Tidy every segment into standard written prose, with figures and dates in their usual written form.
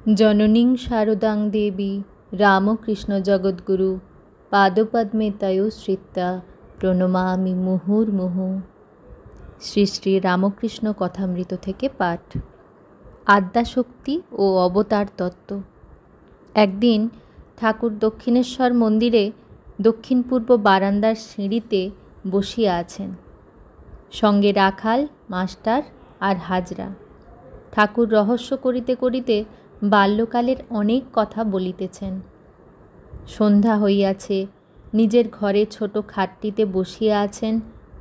জননীং শারদাং দেবী রামকৃষ্ণ জগদ্গুরু পাদপদ্মে তয়োশ্রিতা প্রণমামি মুহুর্মুহু। শ্রী শ্রী রামকৃষ্ণ কথামৃত থেকে পাঠ। আদ্যাশক্তি ও অবতার তত্ত্ব। একদিন ঠাকুর দক্ষিণেশ্বর মন্দিরে দক্ষিণ পূর্ব বারান্দার সিঁড়িতে বসিয়া আছেন, সঙ্গে রাখাল, মাস্টার আর হাজরা। ঠাকুর রহস্য করিতে করিতে বাল্যকালের অনেক কথা বলিতেছেন। সন্ধ্যা হইয়াছে, নিজের ঘরে ছোট খাটটিতে বসিয়া আছেন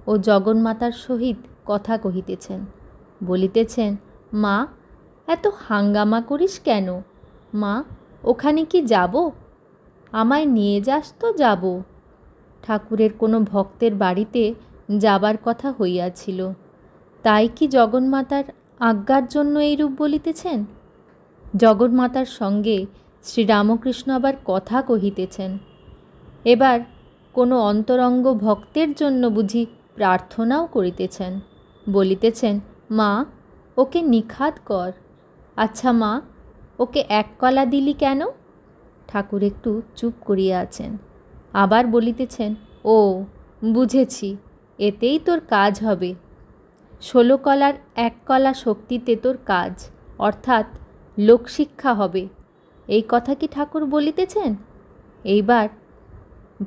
ও জগন্মাতার সহিত কথা কহিতেছেন। বলিতেছেন, মা, এত হাঙ্গামা করিস কেন? মা, ওখানে কি যাব? আমায় নিয়ে যাস তো যাব। ঠাকুরের কোনো ভক্তের বাড়িতে যাবার কথা হইয়াছিল, তাই কি জগন্মাতার আজ্ঞার জন্য এইরূপ বলিতেছেন? জগন্মাতার সঙ্গে শ্রীরামকৃষ্ণ আবার কথা কহিতেছেন। এবার কোনো অন্তরঙ্গ ভক্তের জন্য বুঝি প্রার্থনাও করিতেছেন। বলিতেছেন, মা, ওকে নিখাত কর। আচ্ছা মা, ওকে এক কলা দিলি কেন? ঠাকুর একটু চুপ করিয়া আছেন। আবার বলিতেছেন, ও বুঝেছি, এতেই তোর কাজ হবে। 16 কলার 1 কলা শক্তিতে তোর কাজ, অর্থাৎ লোকশিক্ষা হবে। এই কথা কি ঠাকুর বলিতেছেন? এইবার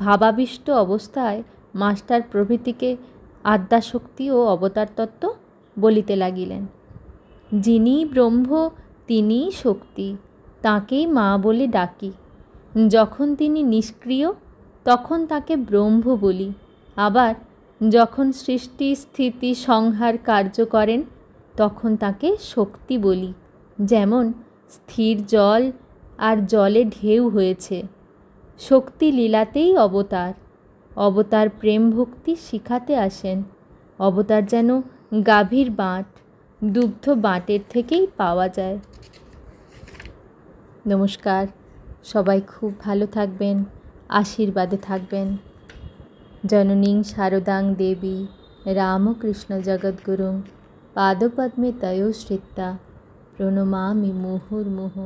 ভাবাবিষ্ট অবস্থায় মাস্টার প্রভৃতিকে আদ্যাশক্তি ও অবতার তত্ত্ব বলিতে লাগিলেন। যিনি ব্রহ্ম তিনিই শক্তি, তাঁকেই মা বলে ডাকি। যখন তিনি নিষ্ক্রিয় তখন তাকে ব্রহ্ম বলি। আবার যখন সৃষ্টি স্থিতি সংহার কার্য করেন তখন তাকে শক্তি বলি। যেমন স্থির জল আর জলে ঢেউ হয়েছে, শক্তি লীলাতেই অবতার। অবতার প্রেম ভক্তি শিখাতে আসেন। অবতার যেন গাভীর বাঁট, দুগ্ধ বাঁটের থেকেই পাওয়া যায়। নমস্কার, সবাই খুব ভালো থাকবেন, আশীর্বাদে থাকবেন। জননীং শারদাং দেবী রামকৃষ্ণ জগদ্গুরুং পাদপদ্মে তয়োশ্রিতা প্রণমামি মুহুর্মুহু।